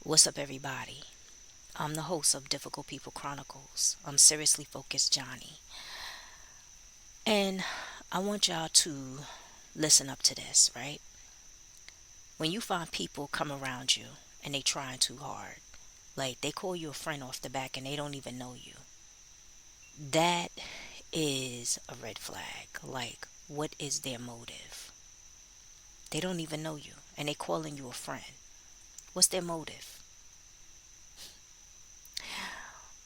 What's up, everybody? I'm the host of Difficult People Chronicles. I'm Seriously Focused Johnny. And I want y'all to listen up to this, right? When you find people come around you and they trying too hard, like they call you a friend off the back and they don't even know you, that is a red flag. Like, what is their motive? They don't even know you and they calling you a friend. What's their motive?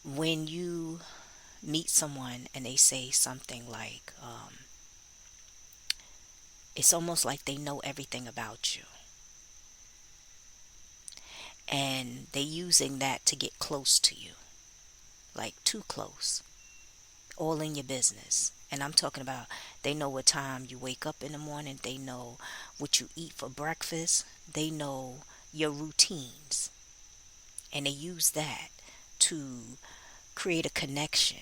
When you meet someone and they say something like, it's almost like they know everything about you, and they using that to get close to you, like too close, all in your business. And I'm talking about they know what time you wake up in the morning, they know what you eat for breakfast, they know your routines, and they use that to create a connection.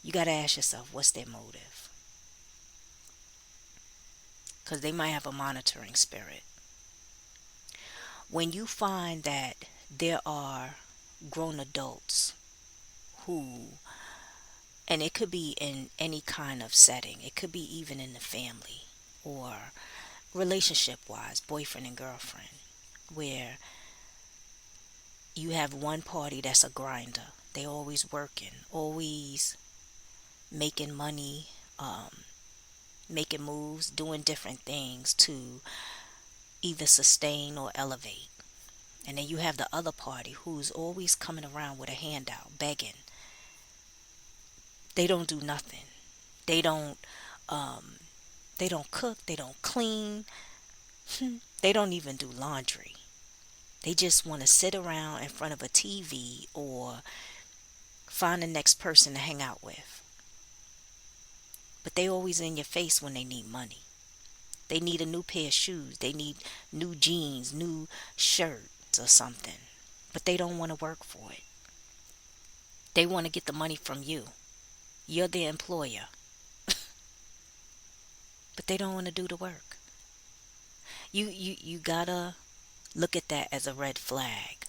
You got to ask yourself, what's their motive? Because they might have a monitoring spirit. When you find that there are grown adults who, and it could be in any kind of setting, it could be even in the family or relationship wise, boyfriend and girlfriend, where you have one party that's a grinder. They always working, always making money, making moves, doing different things to either sustain or elevate. And then you have the other party who's always coming around with a handout, begging. They don't do nothing. They don't um they don't cook, they don't clean, they don't even do laundry. They just want to sit around in front of a TV or find the next person to hang out with. But they always in your face when they need money. They need a new pair of shoes, they need new jeans, new shirts or something. But they don't want to work for it. They want to get the money from you. You're their employer, but they don't want to do the work. You gotta look at that as a red flag.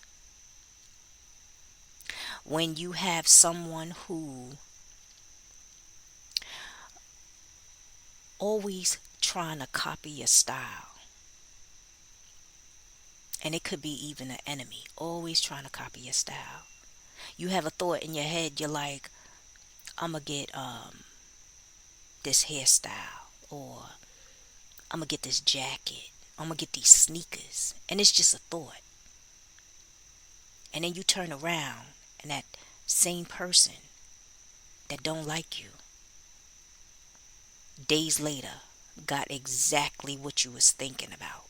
When you have someone who always trying to copy your style, and it could be even an enemy, always trying to copy your style. You have a thought in your head, you're like, I'm gonna get this hairstyle, or I'm gonna get this jacket, I'm gonna get these sneakers, and it's just a thought. And then you turn around and that same person that don't like you days later got exactly what you was thinking about.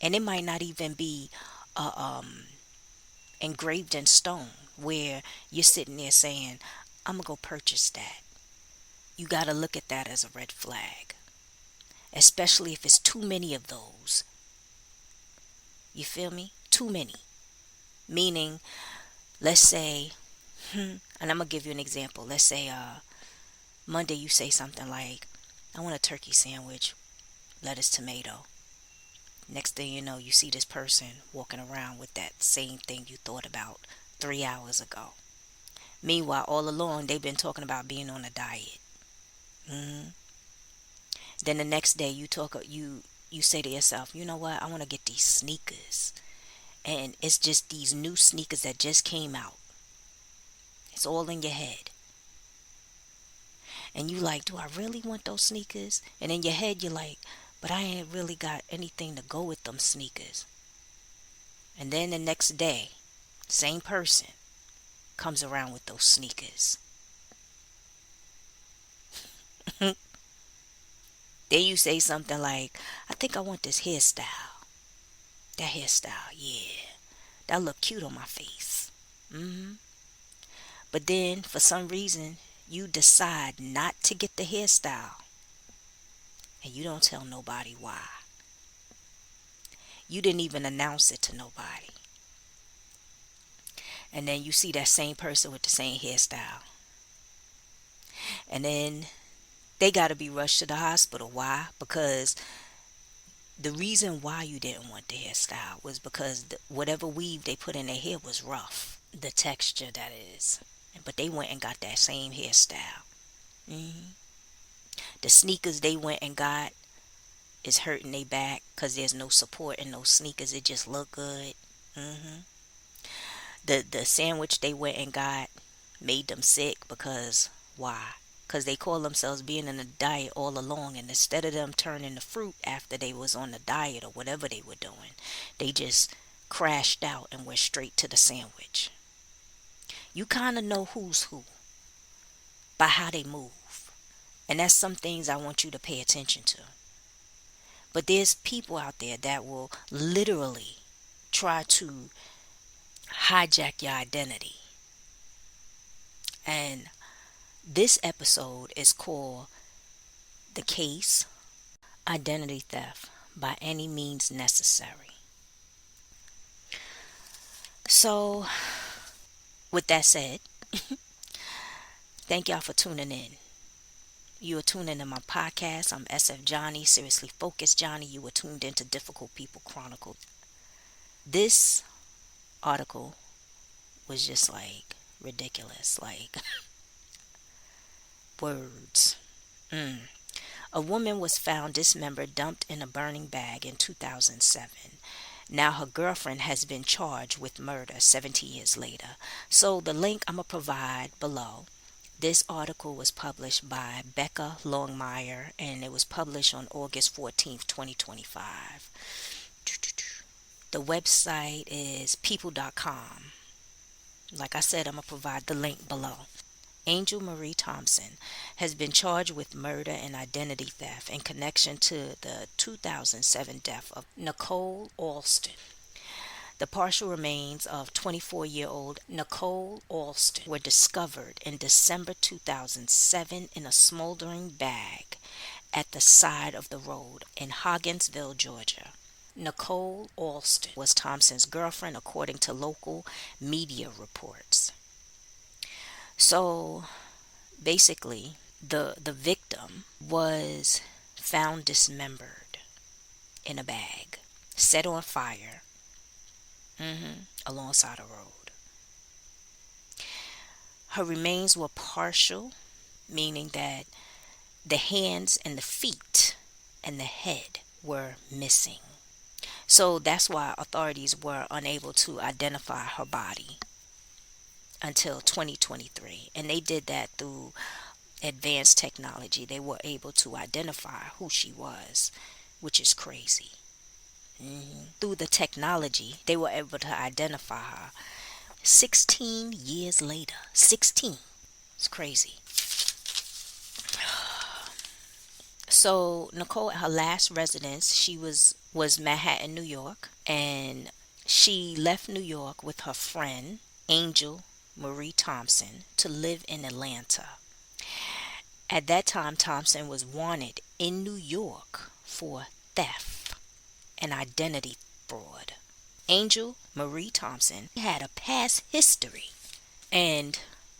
And it might not even be engraved in stone where you're sitting there saying, I'm gonna go purchase that. You gotta look at that as a red flag, especially if it's too many of those. You feel me? Too many. Meaning, let's say, and I'm gonna give you an example. Let's say Monday you say something like, I want a turkey sandwich, lettuce, tomato. Next thing you know, you see this person walking around with that same thing you thought about 3 hours ago. Meanwhile, all along they've been talking about being on a diet. hmm Then the next day you say to yourself, you know what? I want to get these sneakers, and it's just these new sneakers that just came out. It's all in your head, and you like, do I really want those sneakers? And in your head you're like, but I ain't really got anything to go with them sneakers. And then the next day, same person comes around with those sneakers. Then you say something like, I think I want this hairstyle. That hairstyle, yeah, that look cute on my face. hmm But then, for some reason, you decide not to get the hairstyle, and you don't tell nobody why. You didn't even announce it to nobody. And then you see that same person with the same hairstyle. And then they got to be rushed to the hospital. Why? Because The reason why you didn't want the hairstyle was because whatever weave they put in their hair was rough. The texture, that is. But they went and got that same hairstyle. hmm The sneakers they went and got is hurting their back because there's no support in those sneakers. It just look good. hmm the sandwich they went and got made them sick because why? Because they call themselves being in a diet all along, and instead of them turning to fruit after they was on the diet or whatever they were doing, they just crashed out and went straight to the sandwich. You kind of know who's who by how they move, and that's some things I want you to pay attention to. But there's people out there that will literally try to hijack your identity. And this episode is called The Case Identity Theft by Any Means Necessary. So, with that said, thank y'all for tuning in. You are tuned into my podcast. I'm SF Johnny, Seriously Focused Johnny. You were tuned into Difficult People Chronicle. This article was just like ridiculous, like words. A woman was found dismembered, dumped in a burning bag in 2007. Now her girlfriend has been charged with murder 70 years later. So the link I'm going to provide below. This article was published by Becca Longmire and it was published on August 14th, 2025. The website is people.com. Like I said, I'm going to provide the link below. Angel Marie Thompson has been charged with murder and identity theft in connection to the 2007 death of Nicole Alston. The partial remains of 24-year-old Nicole Alston were discovered in December 2007 in a smoldering bag at the side of the road in Hogginsville, Georgia. Nicole Alston was Thompson's girlfriend, according to local media reports. So basically, the victim was found dismembered in a bag, set on fire alongside a road. Her remains were partial, meaning that the hands and the feet and the head were missing. So that's why authorities were unable to identify her body until 2023. And they did that through advanced technology. They were able to identify who she was, which is crazy. Through the technology, they were able to identify her 16 years later. 16. It's crazy. So Nicole, at her last residence, she was Manhattan, New York, and she left New York with her friend Angel Marie Thompson to live in Atlanta. At that time, Thompson was wanted in New York for theft and identity fraud. Angel Marie Thompson had a past history, and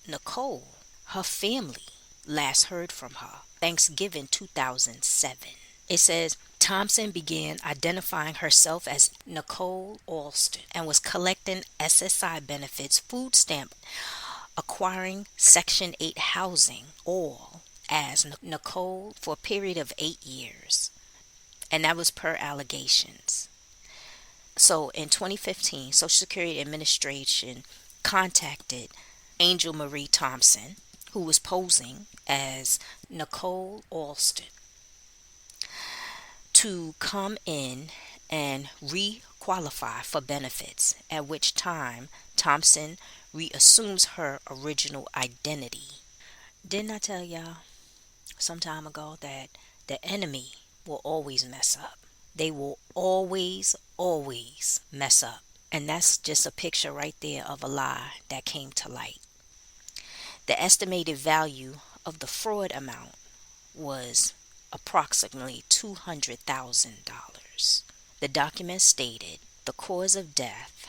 Nicole, her family, last heard from her Thanksgiving 2007. It says Thompson began identifying herself as Nicole Alston and was collecting SSI benefits, food stamp, acquiring Section 8 housing, all as Nicole for a period of 8 years. And that was per allegations. So in 2015, Social Security Administration contacted Angel Marie Thompson, who was posing as Nicole Alston, to come in and re-qualify for benefits, at which time Thompson reassumes her original identity. Didn't I tell y'all some time ago that the enemy will always mess up? They will always mess up. And that's just a picture right there of a lie that came to light. The estimated value of the fraud amount was approximately $200,000. The document stated the cause of death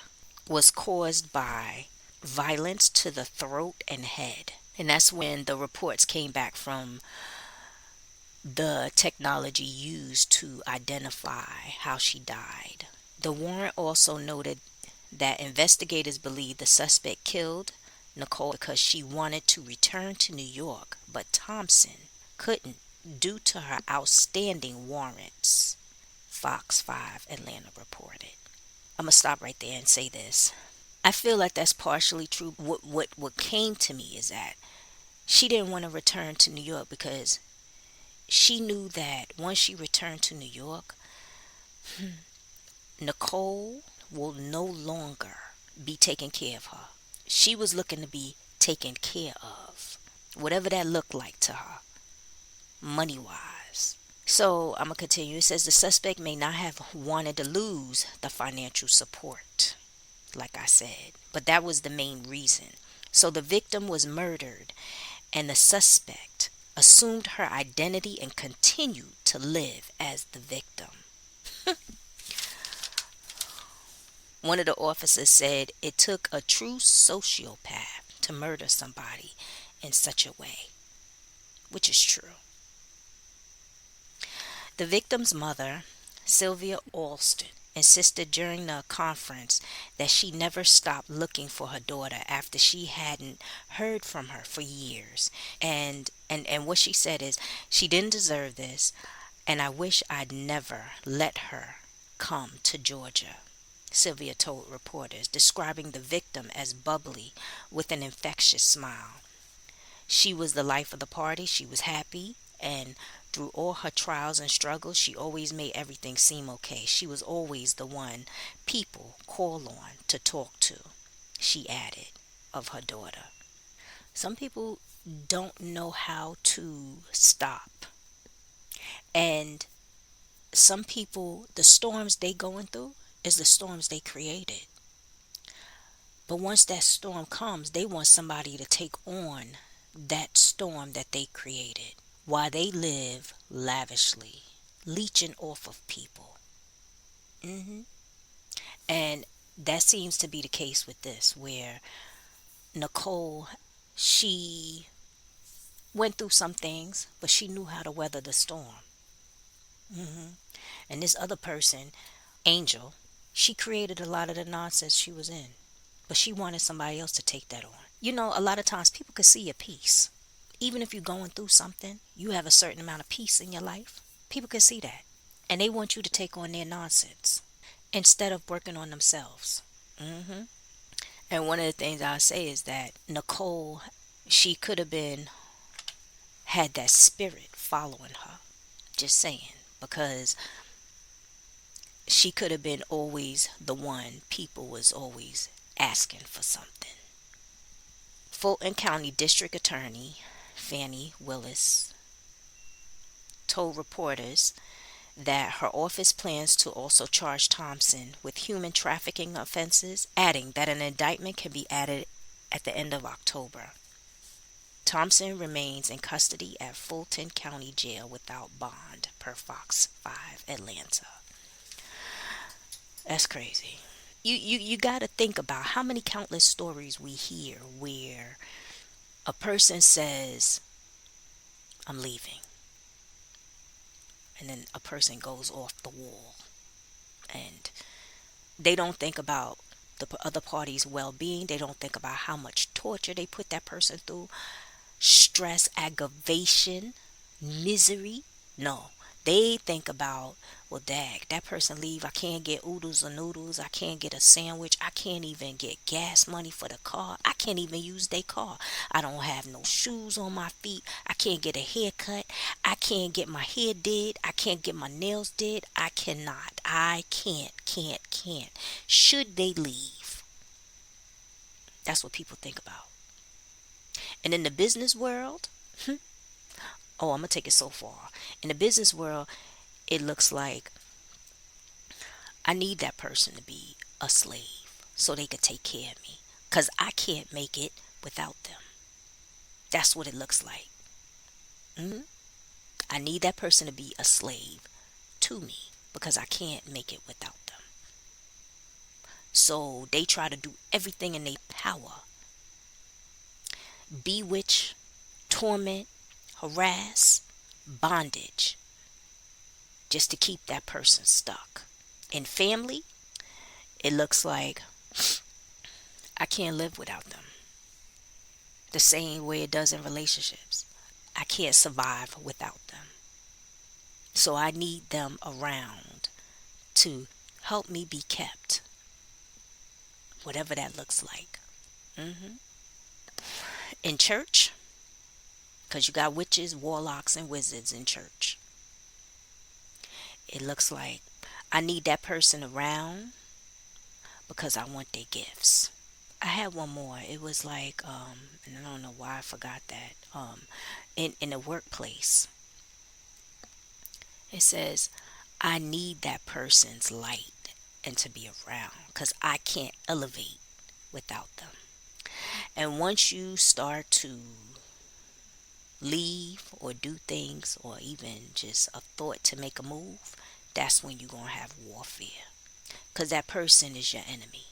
was caused by violence to the throat and head. And that's when the reports came back from the technology used to identify how she died. The warrant also noted that investigators believe the suspect killed Nicole because she wanted to return to New York, but Thompson couldn't due to her outstanding warrants, Fox 5 Atlanta reported. I'm going to stop right there and say this. I feel like that's partially true. What came to me is that she didn't want to return to New York because she knew that once she returned to New York, Nicole will no longer be taking care of her. She was looking to be taken care of, whatever that looked like to her, money wise. So I'm going to continue. It says the suspect may not have wanted to lose the financial support, like I said, but that was the main reason. So the victim was murdered, and the suspect assumed her identity and continued to live as the victim. One of the officers said it took a true sociopath to murder somebody in such a way, which is true. The victim's mother, Sylvia Alston, insisted during the conference that she never stopped looking for her daughter after she hadn't heard from her for years. And what she said is, she didn't deserve this, and I wish I'd never let her come to Georgia. Sylvia told reporters, describing the victim as bubbly with an infectious smile. She was the life of the party. She was happy, and through all her trials and struggles, she always made everything seem okay. She was always the one people call on to talk to, she added of her daughter. Some people don't know how to stop. And some people, the storms they going through is the storms they created. But once that storm comes, they want somebody to take on that storm that they created while they live lavishly, leeching off of people. And that seems to be the case with this, where Nicole, she went through some things, but she knew how to weather the storm. And this other person, Angel, she created a lot of the nonsense she was in, but she wanted somebody else to take that on. You know, a lot of times people can see your peace. Even if you're going through something, you have a certain amount of peace in your life. People can see that. And they want you to take on their nonsense instead of working on themselves. And one of the things I'll say is that Nicole, she could have been, had that spirit following her. Just saying. Because she could have been always the one people was always asking for something. Fulton County District Attorney Fannie Willis told reporters that her office plans to also charge Thompson with human trafficking offenses, adding that an indictment can be added at the end of October. Thompson remains in custody at Fulton County Jail without bond, per Fox 5 Atlanta. That's crazy. You got to think about how many countless stories we hear where a person says, I'm leaving. And then a person goes off the wall. And they don't think about the other party's well-being. They don't think about how much torture they put that person through. Stress, aggravation, misery. No. They think about, well, dag, that person leave. I can't get oodles or noodles. I can't get a sandwich. I can't even get gas money for the car. I can't even use their car. I don't have no shoes on my feet. I can't get a haircut. I can't get my hair did. I can't get my nails did. I cannot. I can't. Should they leave? That's what people think about. And in the business world, oh, I'm going to take it so far. In the business world, it looks like I need that person to be a slave so they could take care of me. Because I can't make it without them. That's what it looks like. I need that person to be a slave to me because I can't make it without them. So they try to do everything in their power. Bewitch, torment, harass, bondage just to keep that person stuck. In family, it looks like I can't live without them. The same way it does in relationships. I can't survive without them. So I need them around to help me be kept, whatever that looks like. hmm In church, because you got witches, warlocks, and wizards in church, it looks like I need that person around because I want their gifts. I had one more. It was like, and I don't know why I forgot that. In the workplace, it says, I need that person's light and to be around because I can't elevate without them. And once you start to leave or do things or even just a thought to make a move, that's when you're going to have warfare because that person is your enemy.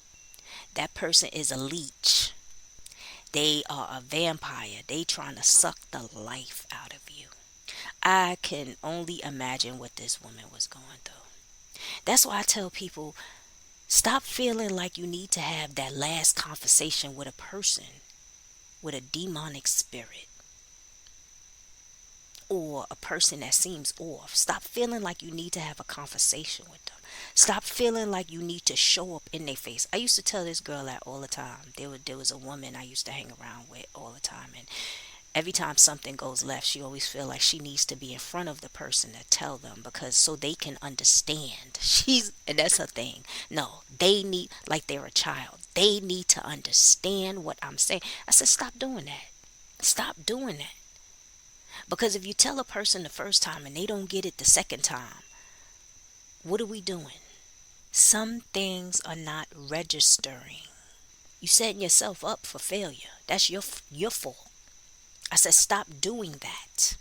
That person is a leech. They are a vampire. They trying to suck the life out of you. I can only imagine what this woman was going through. That's why I tell people, stop feeling like you need to have that last conversation with a person with a demonic spirit or a person that seems off. Stop feeling like you need to have a conversation with them. Stop feeling like you need to show up in their face. I used to tell this girl that all the time. There was a woman I used to hang around with all the time, and every time something goes left, she always feel like she needs to be in front of the person to tell them because so they can understand. And that's her thing. No, they need, like they're a child. They need to understand what I'm saying. I said, stop doing that. Stop doing that. Because if you tell a person the first time and they don't get it the second time, what are we doing? Some things are not registering. You setting yourself up for failure. That's your fault. I said, stop doing that.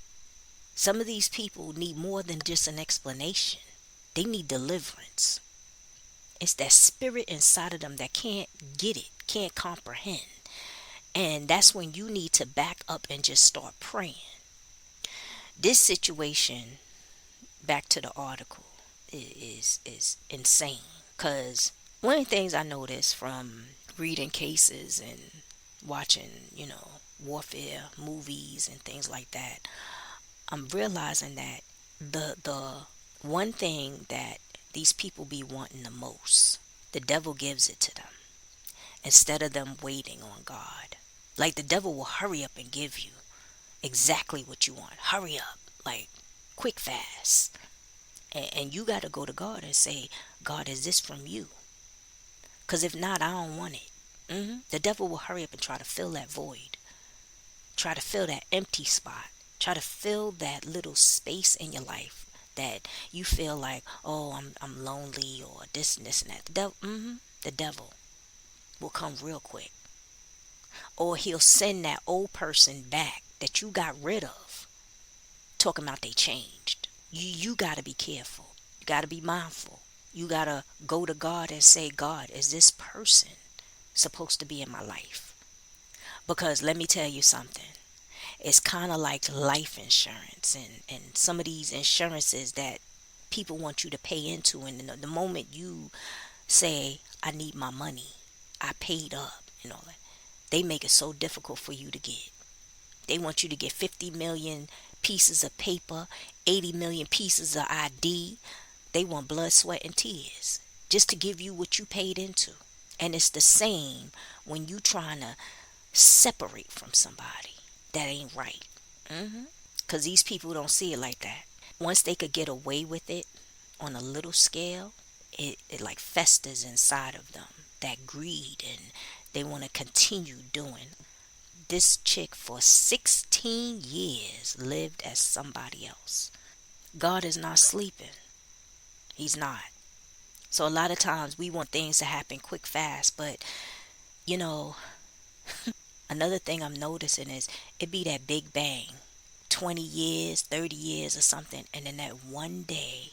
Some of these people need more than just an explanation. They need deliverance. It's that spirit inside of them that can't get it, can't comprehend. And that's when you need to back up and just start praying. This situation, back to the article, is insane. Because one of the things I noticed from reading cases and watching, warfare movies and things like that, I'm realizing that the one thing that these people be wanting the most, the devil gives it to them instead of them waiting on God. Like the devil will hurry up and give you exactly what you want. Hurry up, like quick, fast. And you got to go to God and say, God, is this from you? Because if not, I don't want it. The devil will hurry up and try to fill that void. Try to fill that empty spot. Try to fill that little space in your life that you feel like, oh, I'm lonely or this and this and that. The devil will come real quick. Or he'll send that old person back that you got rid of, talking about they changed. You got to be careful. You got to be mindful. You got to go to God and say, God, is this person supposed to be in my life? Because let me tell you something. It's kind of like life insurance and some of these insurances that people want you to pay into. And the moment you say, I need my money, I paid up and all that, they make it so difficult for you to get. They want you to get 50 million pieces of paper, 80 million pieces of ID. They want blood, sweat, and tears just to give you what you paid into. And it's the same when you trying to separate from somebody. That ain't right. Because these people don't see it like that. Once they could get away with it on a little scale, it like festers inside of them. That greed, and they want to continue doing. This chick for 16 years lived as somebody else. God is not sleeping. He's not. So a lot of times we want things to happen quick, fast, but you know, another thing I'm noticing is it be that big bang. 20 years, 30 years or something, and then that one day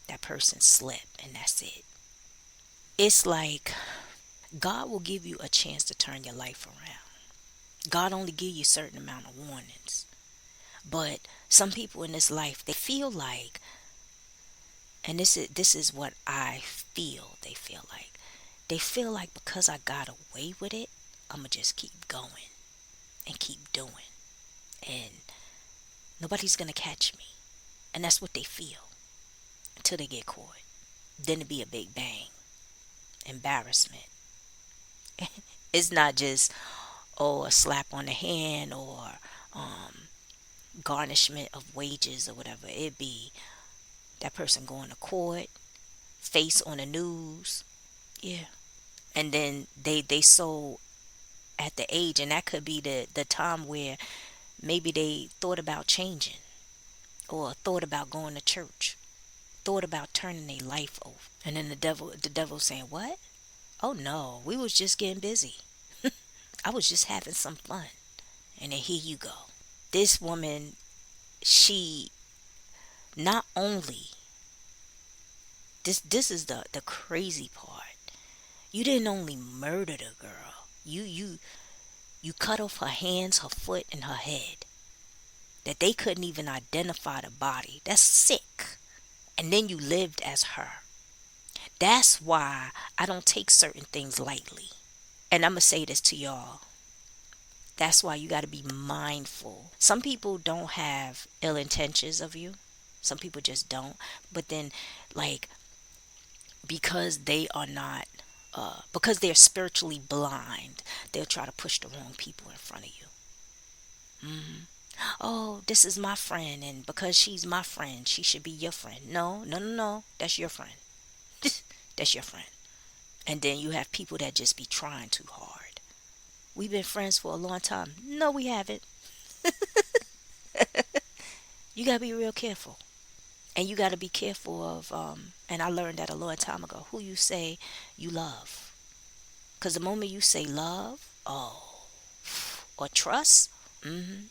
that person slip and that's it. It's like God will give you a chance to turn your life around. God only give you a certain amount of warnings. But Some people in this life, they feel like, and this is what I feel they feel like because I got away with it, I'm gonna just keep going and keep doing, and nobody's gonna catch me. And that's what they feel until they get caught. Then it be a big bang, embarrassment. It's not just, oh, a slap on the hand or um, garnishment of wages or whatever. It be that person going to court, face on the news. Yeah. And then they so at the age, and that could be the time where maybe they thought about changing or thought about going to church, thought about turning their life over. And then the devil saying, "What? Oh no, we was just getting busy. I was just having some fun." And then here you go. This woman, she not only, this is the crazy part. You didn't only murder the girl. You cut off her hands, her foot, and her head. That they couldn't even identify the body. That's sick. And then you lived as her. That's why I don't take certain things lightly. And I'm going to say this to y'all. That's why you got to be mindful. Some people don't have ill intentions of you. Some people just don't. But then, like, because they are not, because they're spiritually blind, they'll try to push the wrong people in front of you. hmm Oh, this is my friend, and because she's my friend, she should be your friend. No, no, no, no. That's your friend. That's your friend. And then you have people that just be trying too hard. We've been friends for a long time. No, we haven't. You got to be real careful. And you got to be careful of, and I learned that a long time ago, who you say you love. Because the moment you say love, oh, or trust, hmm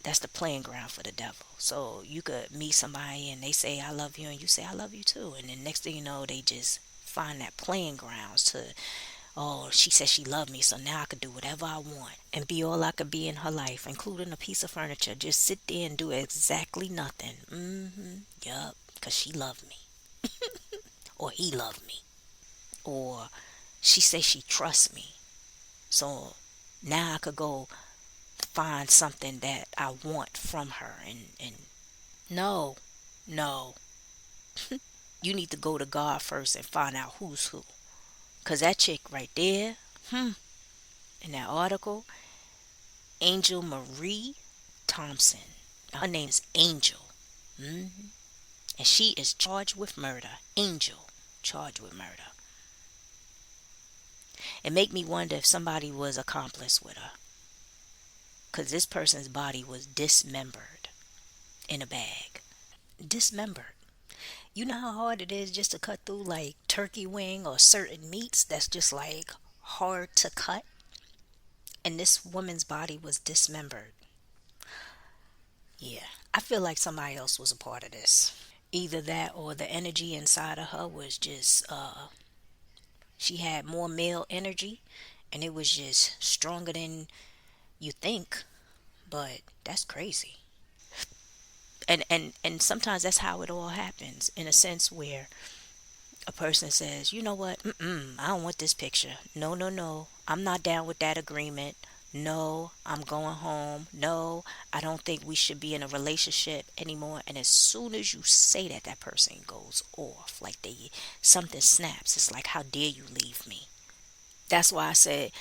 that's the playing ground for the devil. So you could meet somebody and they say, I love you, and you say, I love you too. And then next thing you know, they just find that playing grounds to, oh, she said she loved me, so now I could do whatever I want and be all I could be in her life, including a piece of furniture. Just sit there and do exactly nothing. Yup, because she loved me. Or he loved me. Or she said she trusts me. So now I could go find something that I want from her. And no, no. You need to go to God first and find out who's who. Because that chick right there, in that article, Angel Marie Thompson. Her name is Angel. hmm And she is charged with murder. Angel, charged with murder. It make me wonder if somebody was accomplice with her. Because this person's body was dismembered in a bag. Dismembered. You know how hard it is just to cut through like turkey wing or certain meats that's just like hard to cut? And this woman's body was dismembered. Yeah, I feel like somebody else was a part of this. Either that or the energy inside of her was just, she had more male energy and it was just stronger than you think. But that's crazy. And sometimes that's how it all happens, in a sense where a person says, you know what, I don't want this picture. No, no, no, I'm not down with that agreement. No, I'm going home. No, I don't think we should be in a relationship anymore. And as soon as you say that, that person goes off. Like something snaps. It's like, how dare you leave me? That's why I say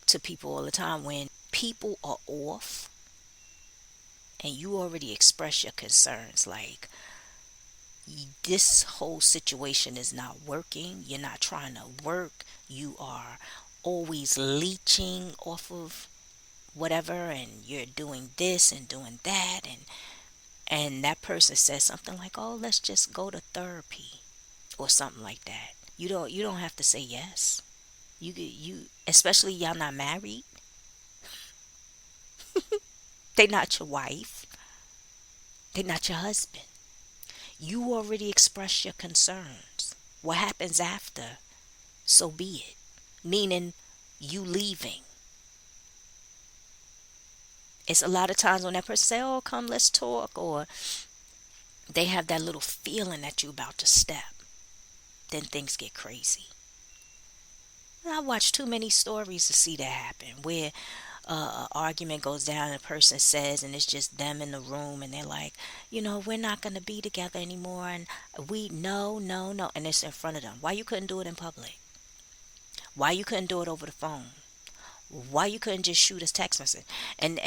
to people all the time, when people are off and you already express your concerns, like, this whole situation is not working. You're not trying to work. You are always leeching off of whatever, and you're doing this and doing that, and that person says something like, "Oh, let's just go to therapy," or something like that. You don't have to say yes. You especially y'all not married. They not your wife. They not your husband. You already expressed your concerns. What happens after? So be it. Meaning, you leaving. It's a lot of times when that person say, "Oh, come, let's talk," or they have that little feeling that you're about to step, then things get crazy. And I watch too many stories to see that happen, where an argument goes down and a person says, and it's just them in the room, and they're like, we're not going to be together anymore, and we, no, no, no, and it's in front of them. Why you couldn't do it in public? Why you couldn't do it over the phone? Why you couldn't just shoot a text message? And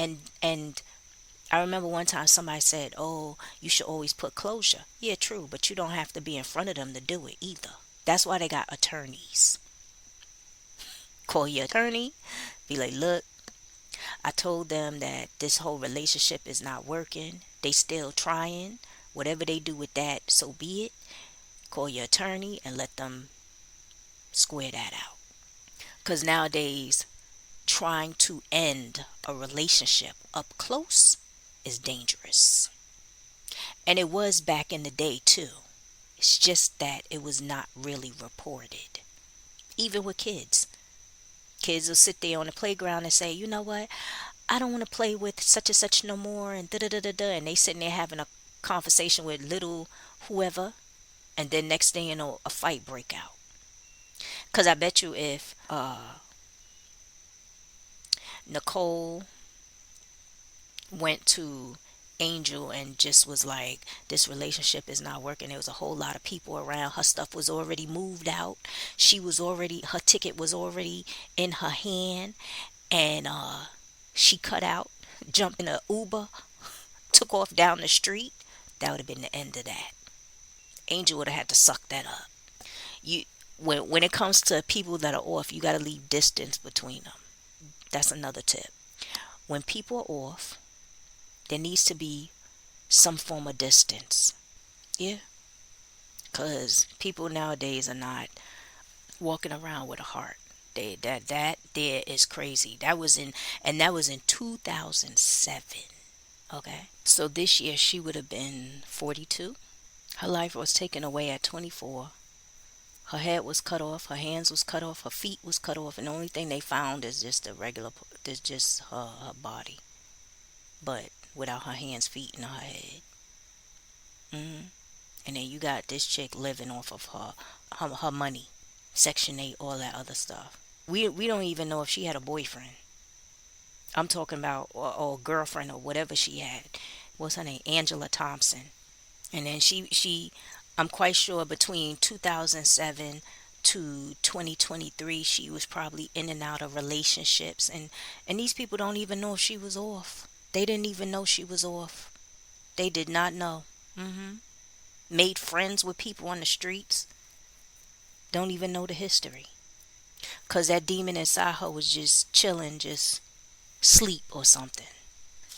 I remember one time somebody said, "Oh, you should always put closure." Yeah, true, but you don't have to be in front of them to do it either. That's why they got attorneys. Call your attorney, be like, "Look, I told them that this whole relationship is not working. They still trying. Whatever they do with that, so be it. Call your attorney and let them square that out." Because nowadays, trying to end a relationship up close is dangerous. And it was back in the day too. It's just that it was not really reported. Even with kids. Kids will sit there on the playground and say, "You know what? I don't want to play with such and such no more," and da da da da da. And they sitting there having a conversation with little whoever. And then next thing you know, a fight break out. Because I bet you if Nicole went to Angel and just was like, "This relationship is not working." There was a whole lot of people around. Her stuff was already moved out. Her ticket was already in her hand. And she cut out, jumped in an Uber, took off down the street. That would have been the end of that. Angel would have had to suck that up. You, when it comes to people that are off, you got to leave distance between them. That's another tip. When people are off, there needs to be some form of distance. Yeah, because people nowadays are not walking around with a heart. That there is crazy. That was in 2007. Okay, so this year she would have been 42. Her life was taken away at 24. Her head was cut off, her hands was cut off, her feet was cut off, and the only thing they found is just is just her body, but without her hands, feet, and her head. hmm And then you got this chick living off of her money, Section 8, all that other stuff. We don't even know if she had a boyfriend. I'm talking about or girlfriend or whatever she had. What's her name? Angela Thompson. And then I'm quite sure between 2007 to 2023 she was probably in and out of relationships, and these people don't even know if she was off. They didn't even know she was off. They did not know. hmm Made friends with people on the streets. Don't even know the history. Because that demon inside her was just chilling, just sleep or something.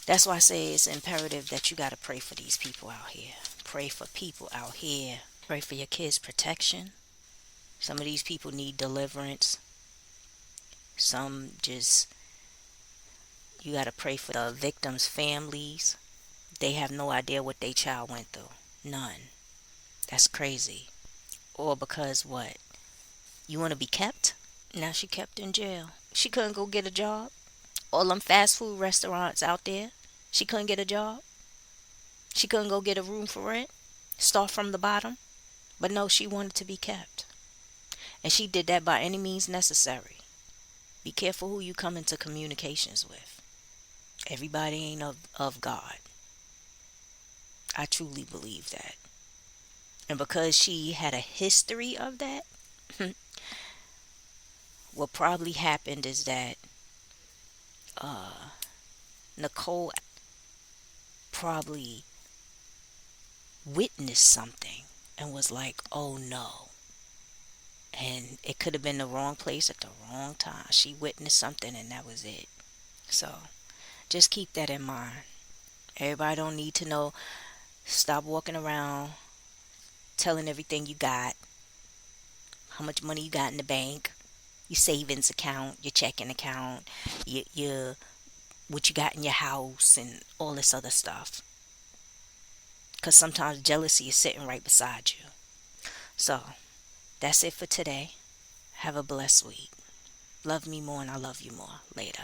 That's why I say it's imperative that you got to pray for these people out here. Pray for people out here. Pray for your kids' protection. Some of these people need deliverance. Some just, you got to pray for the victims' families. They have no idea what their child went through. None. That's crazy. Or because what? You want to be kept? Now she kept in jail. She couldn't go get a job. All them fast food restaurants out there, she couldn't get a job. She couldn't go get a room for rent. Start from the bottom. But no, she wanted to be kept. And she did that by any means necessary. Be careful who you come into communications with. Everybody ain't of God. I truly believe that. And because she had a history of that, what probably happened is that Nicole probably witnessed something and was like, "Oh no." And it could have been the wrong place at the wrong time. She witnessed something and that was it. So just keep that in mind. Everybody don't need to know. Stop walking around telling everything you got, how much money you got in the bank, your savings account, your checking account, your what you got in your house, and all this other stuff. Because sometimes jealousy is sitting right beside you. So that's it for today. Have a blessed week. Love me more and I love you more. Later.